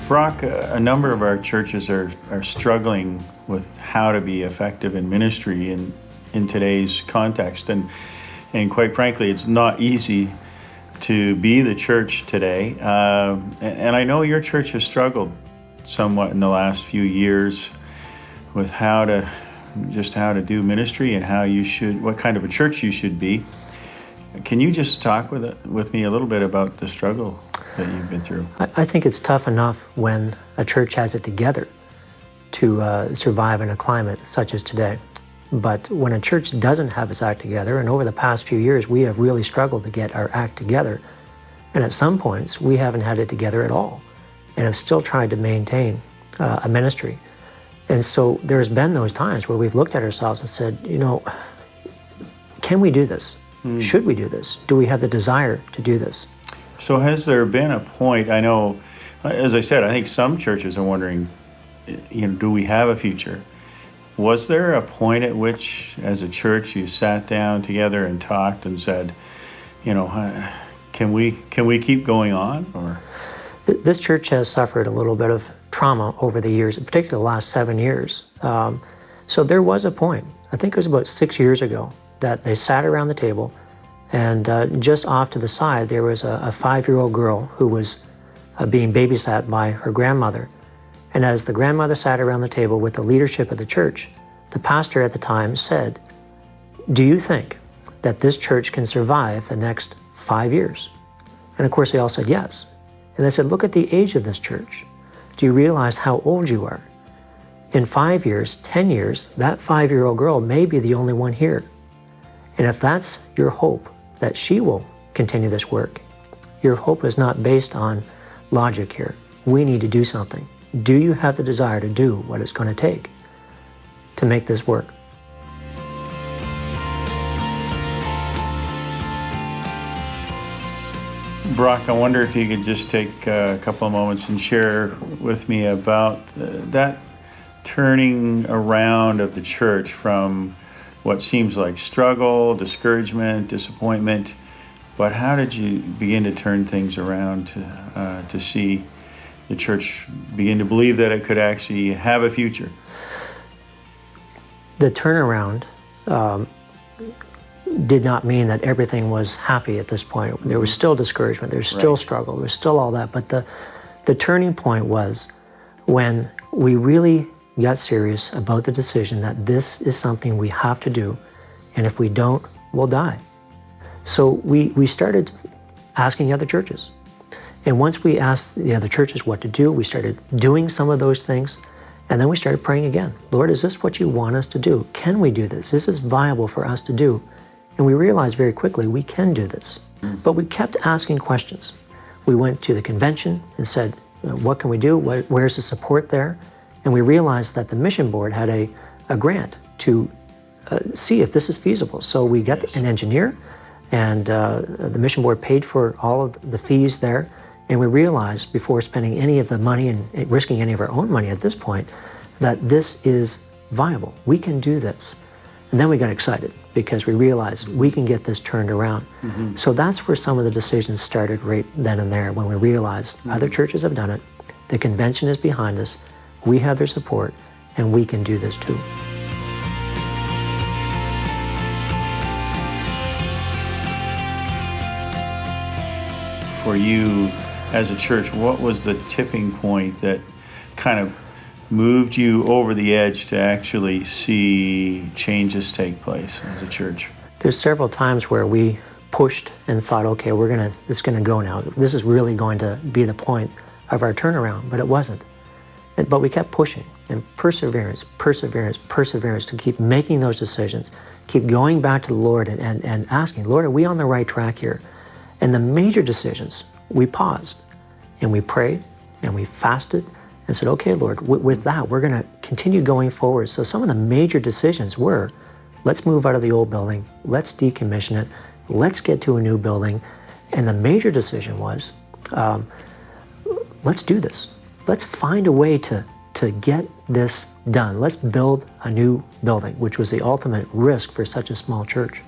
Brock, a number of our churches are struggling with how to be effective in ministry in today's context. And quite frankly, it's not easy to be the church today. And I know your church has struggled somewhat in the last few years with how to do ministry and what kind of a church you should be. Can you just talk with me a little bit about the struggle that you've been through? I think it's tough enough when a church has it together to survive in a climate such as today. But when a church doesn't have its act together, and over the past few years we have really struggled to get our act together, and at some points we haven't had it together at all and have still tried to maintain a ministry. And so there's been those times where we've looked at ourselves and said, can we do this? Should we do this? Do we have the desire to do this? So has there been a point, I know, as I said, I think some churches are wondering, do we have a future? Was there a point at which, as a church, you sat down together and talked and said, can we keep going on? Or this church has suffered a little bit of trauma over the years, particularly the last 7 years. So there was a point, I think it was about 6 years ago, that they sat around the table, and just off to the side there was a 5-year-old girl who was being babysat by her grandmother. And as the grandmother sat around the table with the leadership of the church, the pastor at the time said, "Do you think that this church can survive the next 5 years?" And of course they all said yes. And they said, "Look at the age of this church. Do you realize how old you are? In 5 years, 10 years, that 5-year-old girl may be the only one here. And if that's your hope, that she will continue this work, your hope is not based on logic here. We need to do something. Do you have the desire to do what it's going to take to make this work?" Brock, I wonder if you could just take a couple of moments and share with me about that turning around of the church from what seems like struggle, discouragement, disappointment, but how did you begin to turn things around to see the church begin to believe that it could actually have a future? The turnaround did not mean that everything was happy at this point. There was still discouragement, there's still struggle, there's still all that, but the turning point was when we really got serious about the decision that this is something we have to do, and if we don't, we'll die. So we started asking other churches. And once we asked the other churches what to do, we started doing some of those things, and then we started praying again. Lord, is this what you want us to do? Can we do this? Is this viable for us to do? And we realized very quickly we can do this. But we kept asking questions. We went to the convention and said, what can we do? Where's the support there? And we realized that the mission board had a grant to see if this is feasible. So we got an engineer, and the mission board paid for all of the fees there. And we realized before spending any of the money and risking any of our own money at this point, that this is viable. We can do this. And then we got excited because we realized we can get this turned around. So that's where some of the decisions started right then and there, when we realized other churches have done it, the convention is behind us, we have their support, and we can do this too. For you as a church, what was the tipping point that kind of moved you over the edge to actually see changes take place as a church? There's several times where we pushed and thought, okay, it's gonna go now. This is really going to be the point of our turnaround, but it wasn't. But we kept pushing, and perseverance to keep making those decisions, keep going back to the Lord and asking, Lord, are we on the right track here? And the major decisions, we paused and we prayed and we fasted and said, okay, Lord, with that, we're gonna continue going forward. So some of the major decisions were, let's move out of the old building, let's decommission it, let's get to a new building. And the major decision was, let's do this. Let's find a way to get this done. Let's build a new building, which was the ultimate risk for such a small church.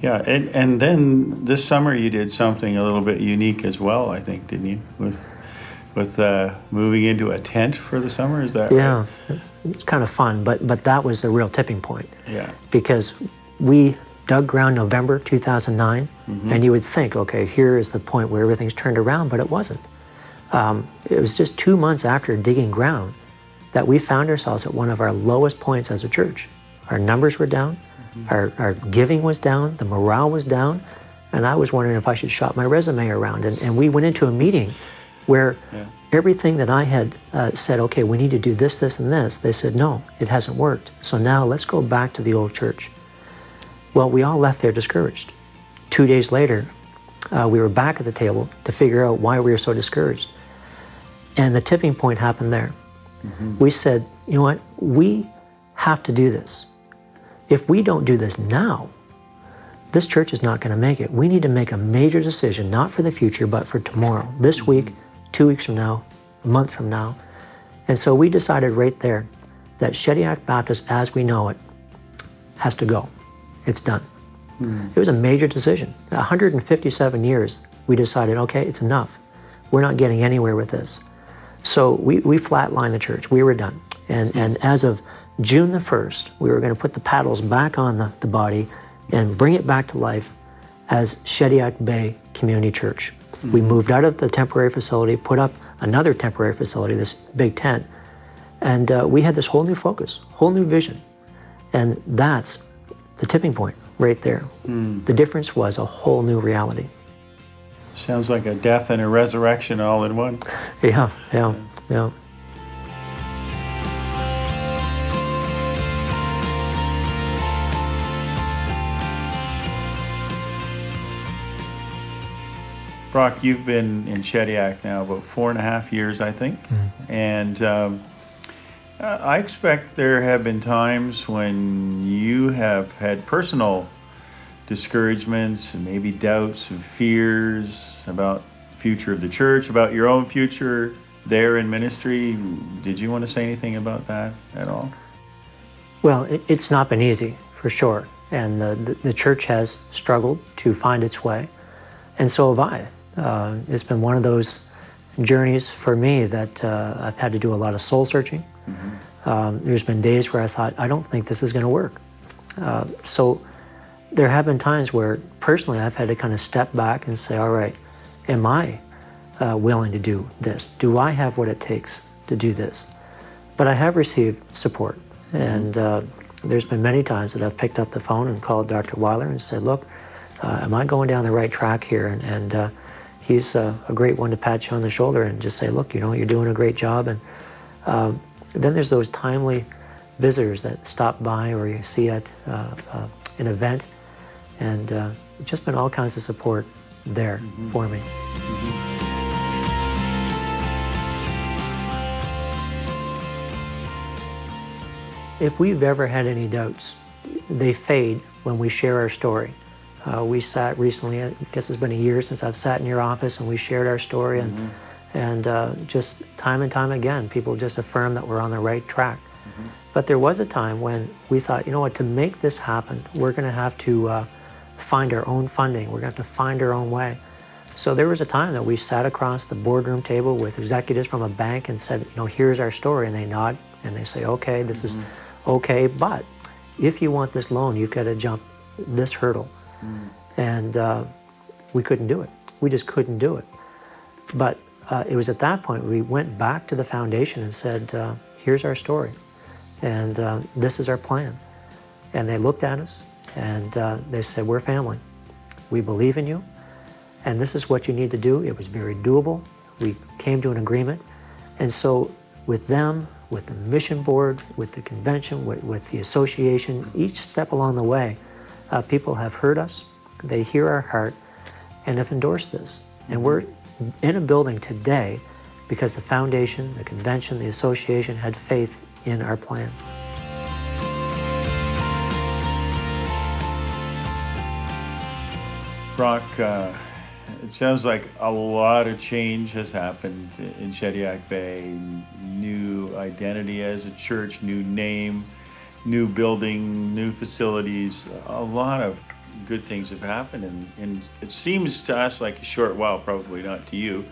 Yeah, and then this summer you did something a little bit unique as well, I think, didn't you? With with moving into a tent for the summer. Is that Yeah, right? it's kind of fun, but that was the real tipping point. Yeah. Because we dug ground November 2009, and you would think, okay, here is the point where everything's turned around, but it wasn't. It was just 2 months after digging ground that we found ourselves at one of our lowest points as a church. Our numbers were down, our giving was down, the morale was down, and I was wondering if I should shop my resume around. And we went into a meeting where everything that I had said, okay, we need to do this, this, and this, they said, no, it hasn't worked. So now let's go back to the old church. Well, we all left there discouraged. 2 days later, we were back at the table to figure out why we were so discouraged. And the tipping point happened there. We said, you know what, we have to do this. If we don't do this now, this church is not going to make it. We need to make a major decision, not for the future, but for tomorrow, this week, 2 weeks from now, a month from now. And so we decided right there that Shediac Baptist, as we know it, has to go. It's done. It was a major decision. 157 years, we decided, okay, it's enough. We're not getting anywhere with this. So we flatlined the church. We were done. And as of June the 1st, we were going to put the paddles back on the body and bring it back to life as Shediac Bay Community Church. We moved out of the temporary facility, put up another temporary facility, this big tent, and we had this whole new focus, whole new vision. And that's the tipping point right there. The difference was a whole new reality. Sounds like a death and a resurrection all in one. Yeah. Brock, you've been in Shediac now about 4.5 years, I think. And I expect there have been times when you have had personal discouragements and maybe doubts and fears about the future of the church, about your own future there in ministry. Did you want to say anything about that at all? Well, it's not been easy, for sure. And the church has struggled to find its way. And so have I. It's been one of those journeys for me that I've had to do a lot of soul searching. There's been days where I thought, I don't think this is going to work. So there have been times where personally I've had to kind of step back and say, all right, am I willing to do this? Do I have what it takes to do this? But I have received support. And there's been many times that I've picked up the phone and called Dr. Weiler and said, look, am I going down the right track here? And he's a great one to pat you on the shoulder and just say, look, you know, you're doing a great job. And then there's those timely visitors that stop by or you see at an event. And just been all kinds of support there for me. If we've ever had any doubts, they fade when we share our story. We sat recently, I guess it's been a year since I've sat in your office, and we shared our story, and just time and time again, people just affirm that we're on the right track. But there was a time when we thought, you know what, to make this happen, we're going to have to find our own funding. We're going to have to find our own way. So there was a time that we sat across the boardroom table with executives from a bank and said, you know, here's our story, and they nod and they say, okay, this is okay, but if you want this loan, you've got to jump this hurdle. And we couldn't do it. We just couldn't do it. But it was at that point we went back to the foundation and said, here's our story, and this is our plan. And they looked at us and they said, we're family. We believe in you, and this is what you need to do. It was very doable. We came to an agreement. And so with them, with the mission board, with the convention, with the association, each step along the way, people have heard us, they hear our heart, and have endorsed this. And we're in a building today because the foundation, the convention, the association had faith in our plan. Brock, it sounds like a lot of change has happened in Shediac Bay. New identity as a church, new name, new building, new facilities. A lot of good things have happened, and it seems to us like a short while, probably not to you,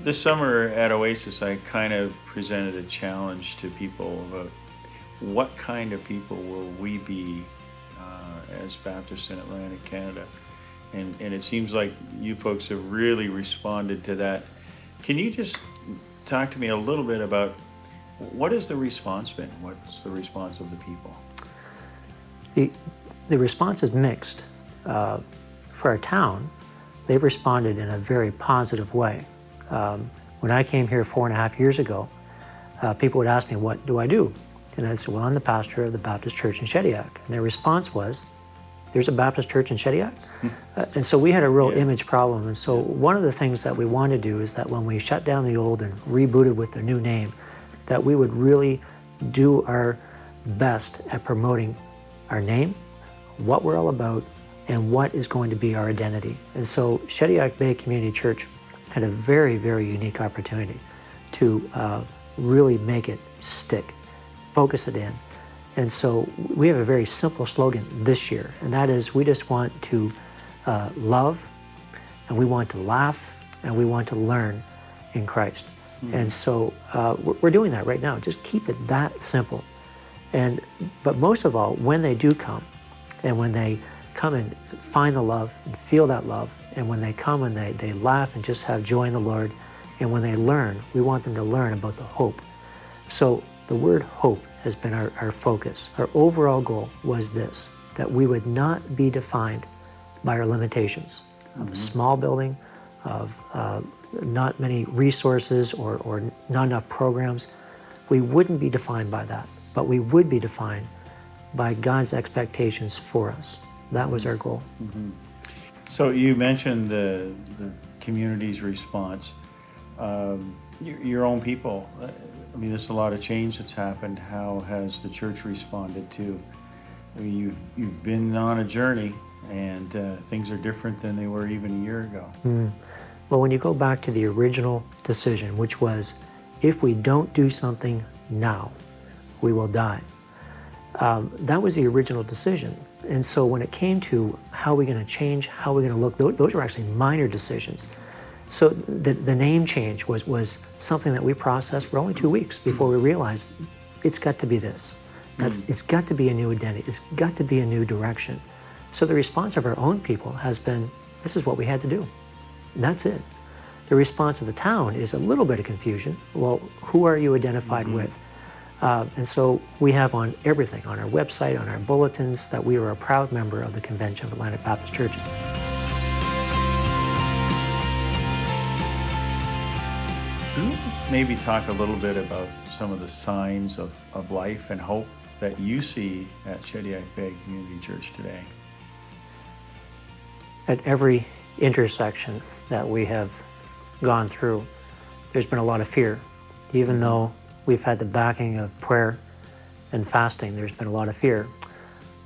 This summer at Oasis, I kind of presented a challenge to people about what kind of people will we be as Baptists in Atlantic Canada. And it seems like you folks have really responded to that. Can you just talk to me a little bit about what has the response been? What's the response of the people? The response is mixed. For our town, they've responded in a very positive way. When I came here 4.5 years ago, people would ask me, what do I do? And I'd say, well, I'm the pastor of the Baptist Church in Shediac. And their response was, there's a Baptist church in Shediac? And so we had a real image problem. And so one of the things that we wanted to do is that when we shut down the old and rebooted with the new name, that we would really do our best at promoting our name, what we're all about, and what is going to be our identity. And so Shediac Bay Community Church had a very, very unique opportunity to really make it stick, focus it in. And so we have a very simple slogan this year, and that is we just want to love, and we want to laugh, and we want to learn in Christ. And so we're doing that right now. Just keep it that simple. But most of all, when they do come, and when they come and find the love and feel that love, and when they come and they laugh and just have joy in the Lord, and when they learn, we want them to learn about the hope. So the word hope has been our focus. Our overall goal was this, that we would not be defined by our limitations of a small building, of not many resources or not enough programs. We wouldn't be defined by that, but we would be defined by God's expectations for us. That was our goal. So you mentioned the community's response. Your own people, I mean, there's a lot of change that's happened. How has the church responded to? I mean, you've been on a journey, and things are different than they were even a year ago. Well, when you go back to the original decision, which was, if we don't do something now, we will die. That was the original decision. And so when it came to how are we going to change, how are we going to look, those were actually minor decisions. So the name change was something that we processed for only 2 weeks before we realized it's got to be this. It's got to be a new identity. It's got to be a new direction. So the response of our own people has been, this is what we had to do. And that's it. The response of the town is a little bit of confusion. Well, who are you identified with? And so we have on everything, on our website, on our bulletins, that we are a proud member of the Convention of Atlantic Baptist Churches. Can you maybe talk a little bit about some of the signs of life and hope that you see at Shediac Bay Community Church today? At every intersection that we have gone through, there's been a lot of fear. Even though we've had the backing of prayer and fasting, there's been a lot of fear.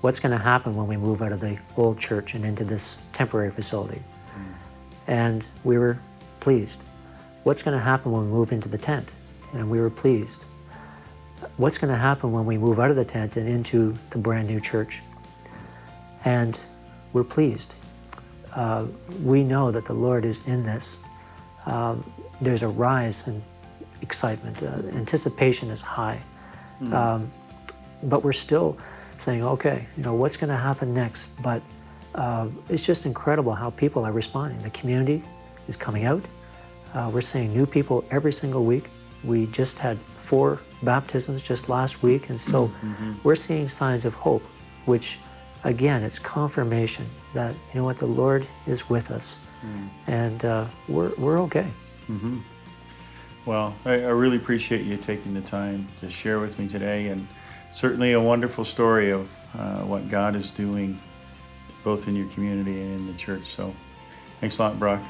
What's going to happen when we move out of the old church and into this temporary facility? And we were pleased. What's going to happen when we move into the tent? And we were pleased. What's going to happen when we move out of the tent and into the brand new church? And we're pleased. We know that the Lord is in this. There's a rise in excitement. Anticipation is high. But we're still saying, okay, what's going to happen next? But it's just incredible how people are responding. The community is coming out. We're seeing new people every single week. We just had 4 baptisms just last week, and so we're seeing signs of hope, which, again, it's confirmation that, the Lord is with us, and we're okay. Well, I really appreciate you taking the time to share with me today, and certainly a wonderful story of what God is doing both in your community and in the church. So thanks a lot, Brock.